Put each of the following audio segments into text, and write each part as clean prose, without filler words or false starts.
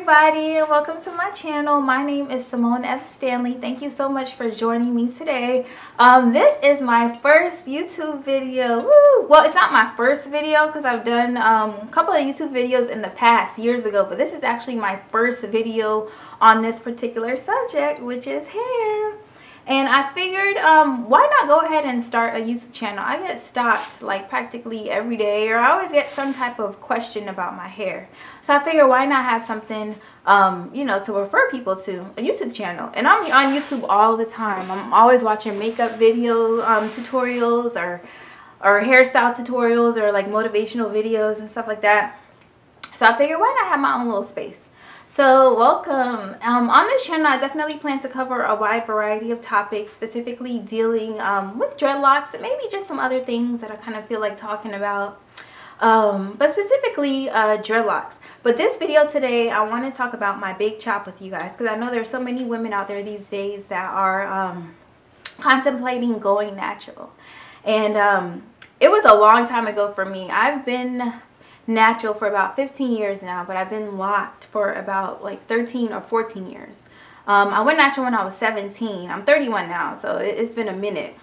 everybody, and welcome to my channel. My name is Simone F. Stanley. Thank you so much for joining me today. This is my first YouTube video. Woo! Well, it's not my first video because I've done a couple of YouTube videos in the past years ago, but this is actually my first video on this particular subject, which is hair. And I figured, why not go ahead and start a YouTube channel? I get stopped like practically every day, or I always get some type of question about my hair. So I figured, why not have something, you know, to refer people to, a YouTube channel. And I'm on YouTube all the time. I'm always watching makeup video tutorials or hairstyle tutorials or like motivational videos and stuff like that. So I figured, why not have my own little space? So welcome. On this channel, I definitely plan to cover a wide variety of topics, specifically dealing with dreadlocks and maybe just some other things that I kind of feel like talking about, but specifically dreadlocks. But this video today, I want to talk about my big chop with you guys, because I know there's so many women out there these days that are contemplating going natural. And it was a long time ago for me. I've been natural for about 15 years now, but I've been locked for about like 13 or 14 years. I went natural when I was 17. I'm 31 now, so it's been a minute.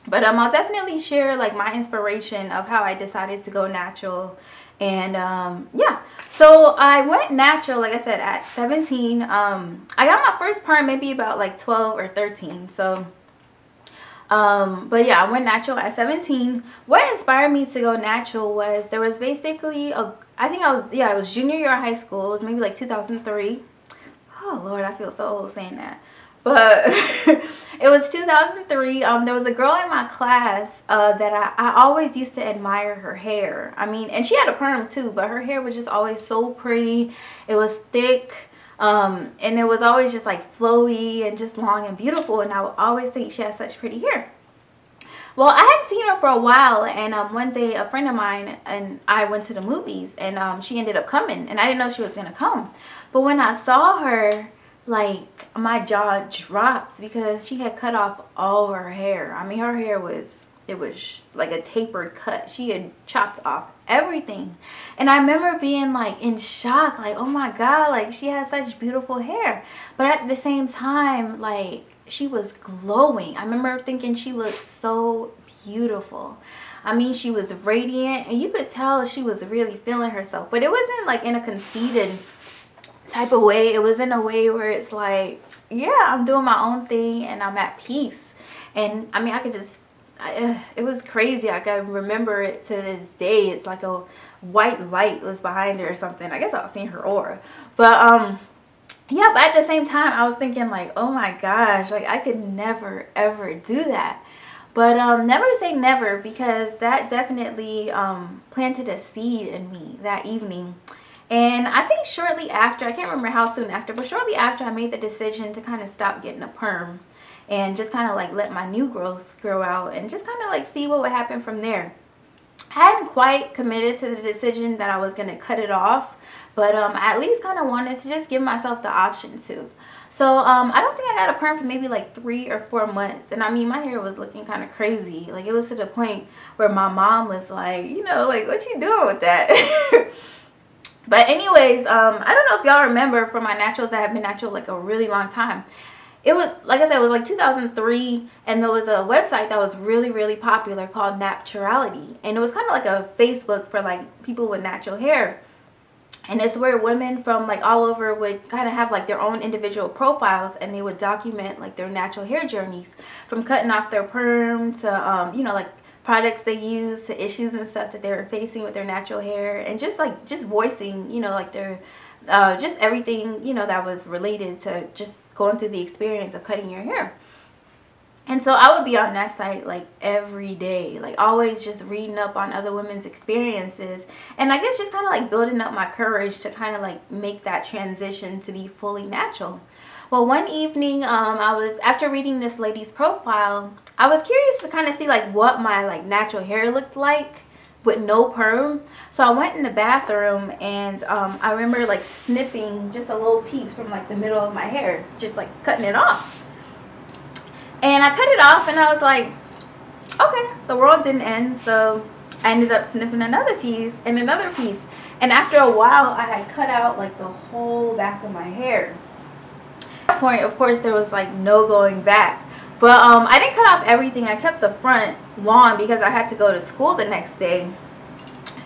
But I'll definitely share like my inspiration of how I decided to go natural. And yeah, so I went natural, like I said, at 17. I got my first perm maybe about like 12 or 13. So but yeah, I went natural at 17. What inspired me to go natural was, there was basically it was junior year of high school. It was maybe like 2003. Oh Lord, I feel so old saying that. But it was 2003. There was a girl in my class that I always used to admire her hair. I mean, and she had a perm too, but her hair was just always so pretty. It was thick. And it was always just like flowy and just long and beautiful, and I would always think she had such pretty hair. Well, I hadn't seen her for a while, and one day a friend of mine and I went to the movies, and she ended up coming, and I didn't know she was gonna come. But when I saw her, like, my jaw dropped, because she had cut off all her hair. I mean, her hair was, it was like a tapered cut. She had chopped off everything. And I remember being like in shock, like, oh my God, like she has such beautiful hair. But at the same time, like, she was glowing. I remember thinking she looked so beautiful. I mean, she was radiant, and you could tell she was really feeling herself. But it wasn't like in a conceited type of way. It was in a way where it's like, yeah, I'm doing my own thing and I'm at peace. And I mean, I could just, it was crazy. I can remember it to this day. It's like a white light was behind her or something. I guess I was seeing her aura. But yeah, but at the same time, I was thinking like, oh my gosh, like I could never ever do that. But never say never, because that definitely planted a seed in me that evening. And I think shortly after, I can't remember how soon after, but shortly after, I made the decision to kind of stop getting a perm and just kind of like let my new growth grow out and just kind of like see what would happen from there. I hadn't quite committed to the decision that I was going to cut it off, but I at least kind of wanted to just give myself the option to. So I don't think I got a perm for maybe like 3 or 4 months. And I mean, my hair was looking kind of crazy. Like, it was to the point where my mom was like, you know, like, what you doing with that? But anyways, I don't know if y'all remember, for my naturals that have been natural like a really long time. It was, like I said, it was like 2003, and there was a website that was really, really popular called Naturality. And it was kind of like a Facebook for like people with natural hair. And it's where women from like all over would kind of have like their own individual profiles, and they would document like their natural hair journeys, from cutting off their perm to, you know, like products they use, to issues and stuff that they were facing with their natural hair, and just like just voicing, you know, like their just everything, you know, that was related to just going through the experience of cutting your hair. And so I would be on that site like every day, like always just reading up on other women's experiences, and I guess just kind of like building up my courage to kind of like make that transition to be fully natural. Well, one evening, after reading this lady's profile, I was curious to kind of see like what my like natural hair looked like with no perm. So I went in the bathroom, and I remember like snipping just a little piece from like the middle of my hair, just like cutting it off. And I cut it off, and I was like, okay, the world didn't end. So I ended up snipping another piece and another piece. And after a while, I had cut out like the whole back of my hair. At that point, of course, there was like no going back. But I didn't cut off everything. I kept the front long because I had to go to school the next day.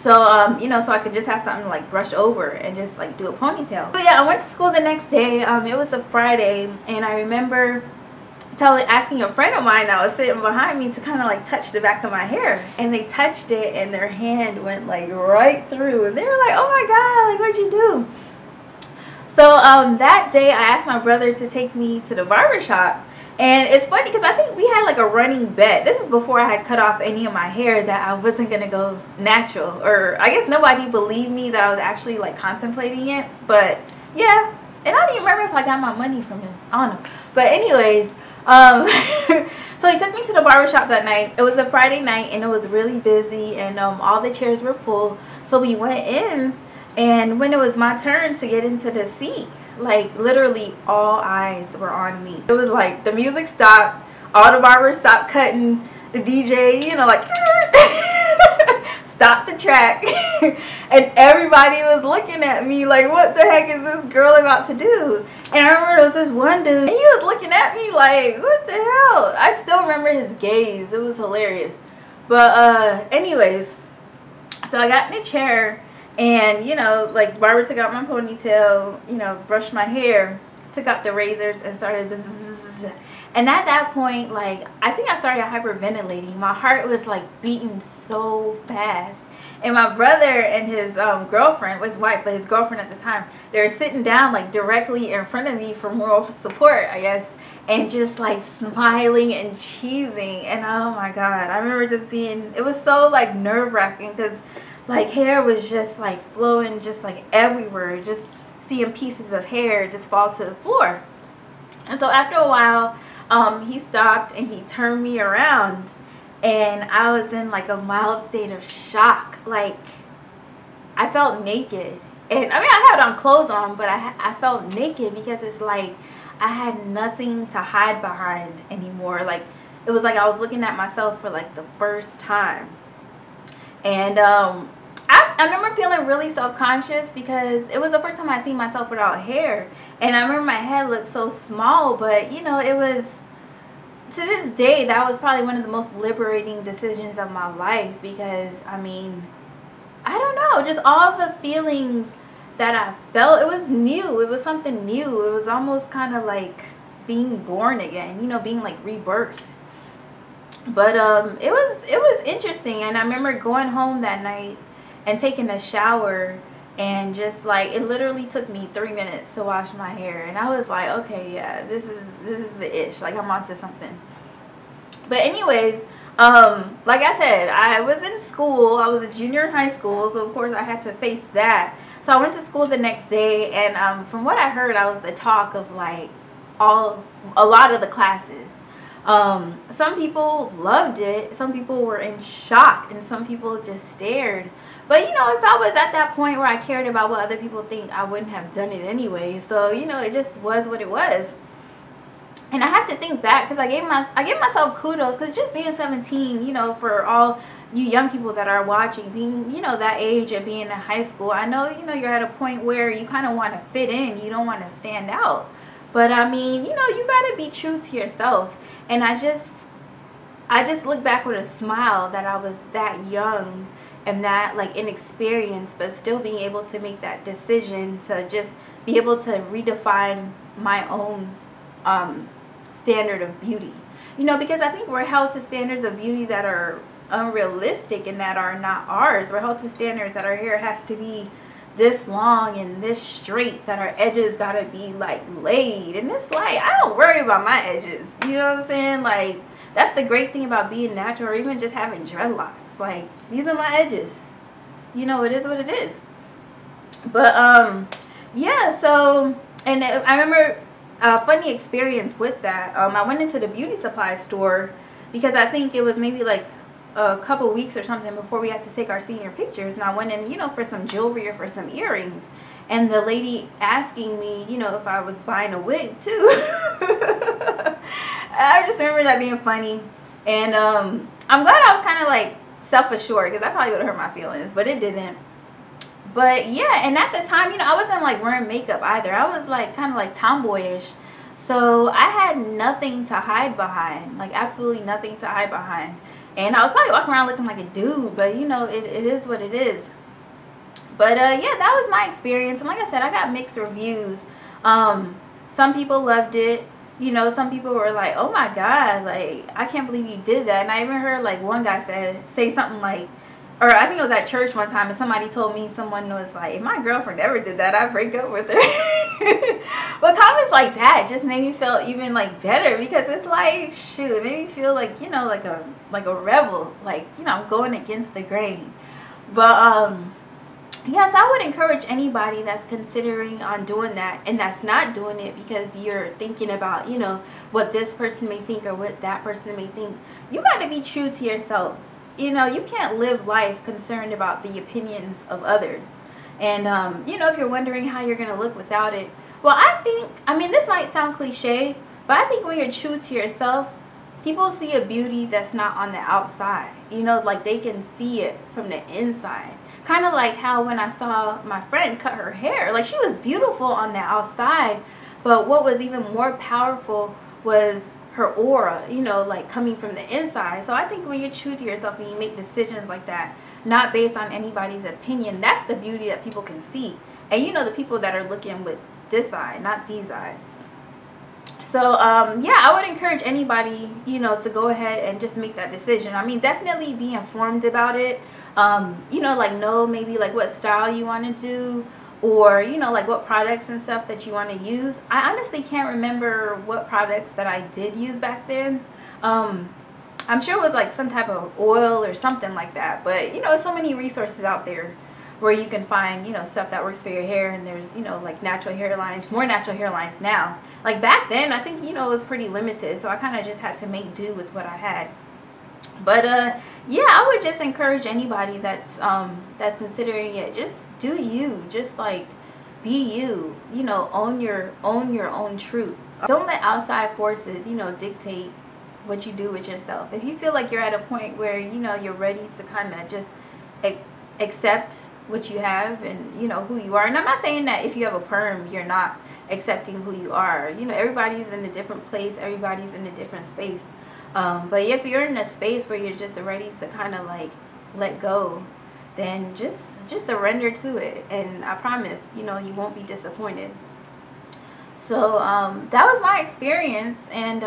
So, you know, so I could just have something to like brush over and just like do a ponytail. But yeah, I went to school the next day. It was a Friday, and I remember asking a friend of mine that was sitting behind me to kind of like touch the back of my hair, and they touched it and their hand went like right through, and they were like, oh my god, like, what'd you do? So that day I asked my brother to take me to the barber shop. And it's funny because I think we had like a running bet. This is before I had cut off any of my hair that I wasn't going to go natural. Or I guess nobody believed me that I was actually like contemplating it. But yeah. And I don't even remember if I got my money from him. I don't know. But anyways. So he took me to the barbershop that night. It was a Friday night and it was really busy. And all the chairs were full. So we went in. And when it was my turn to get into the seat, like literally all eyes were on me. It was like the music stopped, all the barbers stopped cutting, the DJ, you know, like stopped the track, and everybody was looking at me like, what the heck is this girl about to do? And I remember there was this one dude, and he was looking at me like, what the hell? I still remember his gaze. It was hilarious. But anyways, so I got in a chair. And, you know, like, barber took out my ponytail, you know, brushed my hair, took out the razors, and started bzzz. And at that point, like, I think I started hyperventilating. My heart was, like, beating so fast. And my brother and his girlfriend, his wife, but his girlfriend at the time, they were sitting down, like, directly in front of me for moral support, I guess. And just, like, smiling and cheesing. And, oh, my God. I remember just being, it was so, like, nerve-wracking because, like, hair was just like flowing just like everywhere, just seeing pieces of hair just fall to the floor. And so after a while, he stopped and he turned me around, and I was in like a mild state of shock. Like, I felt naked, and I mean, I had on clothes on, but I felt naked because it's like I had nothing to hide behind anymore. Like, it was like I was looking at myself for like the first time. And I remember feeling really self-conscious because it was the first time I seen myself without hair. And I remember my head looked so small, but, you know, it was, to this day, that was probably one of the most liberating decisions of my life because, I mean, I don't know, just all the feelings that I felt, it was new. It was something new. It was almost kind of like being born again, you know, being like rebirthed. But it was interesting. And I remember going home that night and taking a shower, and just like, it literally took me 3 minutes to wash my hair, and I was like, okay, yeah, this is the ish, like, I'm onto something. But anyways, like I said, I was in school. I was a junior in high school, so of course I had to face that. So I went to school the next day, and from what I heard, I was the talk of like a lot of the classes. Some people loved it, some people were in shock, and some people just stared. But, you know, if I was at that point where I cared about what other people think, I wouldn't have done it anyway. So, you know, it just was what it was. And I have to think back because I gave myself kudos because just being 17, you know, for all you young people that are watching, being, you know, that age and being in high school, I know, you know, you're at a point where you kind of want to fit in. You don't want to stand out. But, I mean, you know, you got to be true to yourself. And I just look back with a smile that I was that young and that like inexperienced, but still being able to make that decision to just be able to redefine my own standard of beauty. You know, because I think we're held to standards of beauty that are unrealistic and that are not ours. We're held to standards that our hair has to be this long and this straight, that our edges gotta be like laid. And it's like, I don't worry about my edges. You know what I'm saying? Like, that's the great thing about being natural, or even just having dreadlocks. Like, these are my edges. You know, it is what it is. But yeah, so, and I remember a funny experience with that. I went into the beauty supply store because I think it was maybe like a couple weeks or something before we had to take our senior pictures, and I went in, you know, for some jewelry or for some earrings, and the lady asking me, you know, if I was buying a wig too. I just remember that being funny. And I'm glad I was kind of like self-assured, because that probably would have hurt my feelings, but it didn't. But yeah, and at the time, you know, I wasn't like wearing makeup either. I was like kind of like tomboyish. So I had nothing to hide behind, like absolutely nothing to hide behind. And I was probably walking around looking like a dude, but you know, it is what it is. But yeah, that was my experience. And like I said, I got mixed reviews. Some people loved it. You know, some people were like, oh my God, like, I can't believe you did that. And I even heard like one guy say something like, or I think it was at church one time, and somebody told me, someone was like, if my girlfriend ever did that, I'd break up with her. But comments like that just made me feel even like better, because it's like, shoot, it made me feel like, you know, like a rebel, like, you know, I'm going against the grain. But yes, I would encourage anybody that's considering on doing that and that's not doing it because you're thinking about, you know, what this person may think or what that person may think. You got to be true to yourself. You know, you can't live life concerned about the opinions of others. And, you know, if you're wondering how you're going to look without it, well, I mean, this might sound cliche, but I think when you're true to yourself, people see a beauty that's not on the outside. You know, like they can see it from the inside. Kind of like how when I saw my friend cut her hair, like she was beautiful on the outside, but what was even more powerful was her aura, you know, like coming from the inside. So I think when you're true to yourself and you make decisions like that, not based on anybody's opinion, that's the beauty that people can see. And you know, the people that are looking with this eye, not these eyes. So yeah, I would encourage anybody, you know, to go ahead and just make that decision. I mean, definitely be informed about it. You know, like know maybe like what style you want to do, or you know, like what products and stuff that you want to use. I honestly can't remember what products that I did use back then. I'm sure it was like some type of oil or something like that, but you know, so many resources out there where you can find, you know, stuff that works for your hair. And there's, you know, like natural hairlines, more natural hairlines now. Like back then, I think, you know, it was pretty limited, so I kind of just had to make do with what I had. But yeah, I would just encourage anybody that's considering it, just do you, just like be you, you know, own your own truth. Don't let outside forces, you know, dictate what you do with yourself. If you feel like you're at a point where, you know, you're ready to kind of just accept what you have and, you know, who you are. And I'm not saying that if you have a perm, you're not accepting who you are. You know, everybody's in a different place, everybody's in a different space. But if you're in a space where you're just ready to kind of like let go, then just surrender to it, and I promise, you know, you won't be disappointed. So that was my experience, and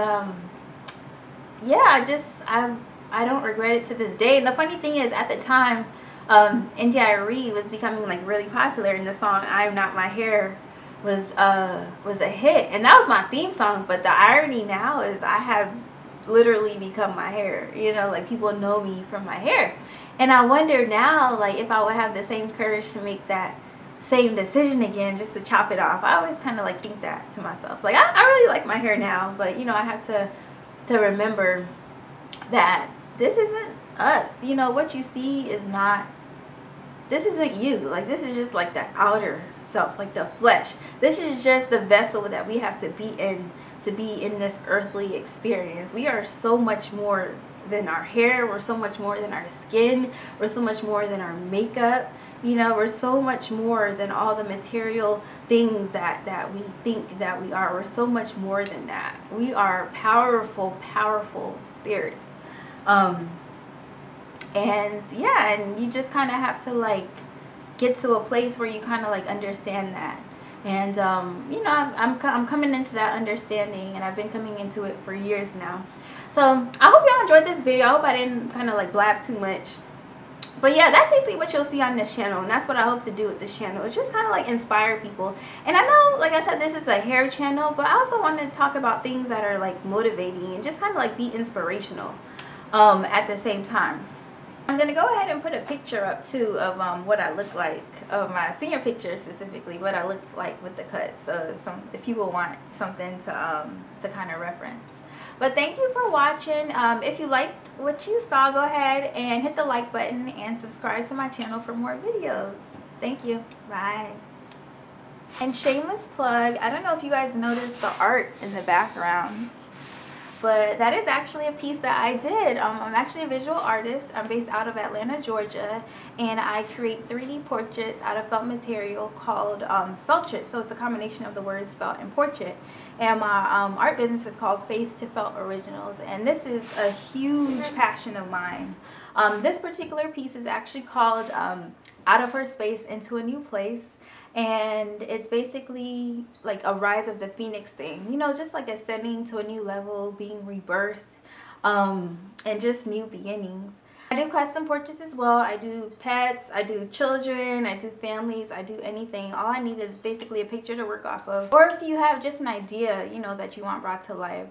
yeah, I don't regret it to this day. And the funny thing is, at the time, NDIRE was becoming like really popular, and the song "I'm Not My Hair" was a hit, and that was my theme song. But the irony now is I have literally become my hair. You know, like people know me from my hair. And I wonder now, like, if I would have the same courage to make that same decision again, just to chop it off. I always kind of like think that to myself. Like, I really like my hair now, but you know, I have to remember that this isn't us. You know, what you see is not, this isn't you. Like, this is just like the outer self, like the flesh. This is just the vessel that we have to be in this earthly experience. We are so much more than our hair. We're so much more than our skin. We're so much more than our makeup. You know, we're so much more than all the material things that we think that we are. We're so much more than that. We are powerful spirits. And yeah, and you just kind of have to like get to a place where you kind of like understand that. And you know, I'm coming into that understanding, and I've been coming into it for years now. So I hope y'all enjoyed this video. I hope I didn't kind of like blab too much. But yeah, that's basically what you'll see on this channel, and that's what I hope to do with this channel. It's just kind of like inspire people. And I know, like I said, this is a hair channel, but I also want to talk about things that are like motivating and just kind of like be inspirational at the same time. I'm going to go ahead and put a picture up too of what I look like, of my senior picture specifically, what I looked like with the cut. So if people want something to kind of reference. But thank you for watching. If you liked what you saw, go ahead and hit the like button and subscribe to my channel for more videos. Thank you. Bye. And shameless plug, I don't know if you guys noticed the art in the background. but that is actually a piece that I did. I'm actually a visual artist. I'm based out of Atlanta, Georgia, and I create 3D portraits out of felt material called feltrit. So it's a combination of the words felt and portrait. And my art business is called Face to Felt Originals, and this is a huge passion of mine. This particular piece is actually called Out of Her Space Into a New Place. And it's basically like a rise of the phoenix thing, you know, just like ascending to a new level, being rebirthed, and just new beginnings. I do custom portraits as well. I do pets, I do children, I do families, I do anything. All I need is basically a picture to work off of. Or if you have just an idea, you know, that you want brought to life,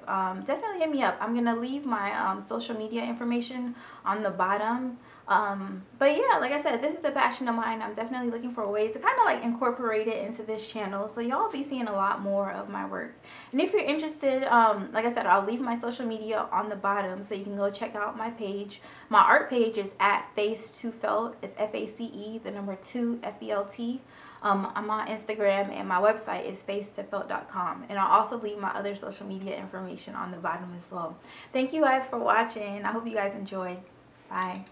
definitely hit me up. I'm gonna leave my social media information on the bottom. But yeah, like I said, this is a passion of mine. I'm definitely looking for ways to kind of like incorporate it into this channel, so y'all be seeing a lot more of my work. And if you're interested, like I said, I'll leave my social media on the bottom so you can go check out my page. My art page is at Face to Felt. It's FACE, the number 2 FELT. I'm on Instagram, and my website is facetofelt.com, and I'll also leave my other social media information on the bottom as well. Thank you guys for watching. I hope you guys enjoyed. Bye.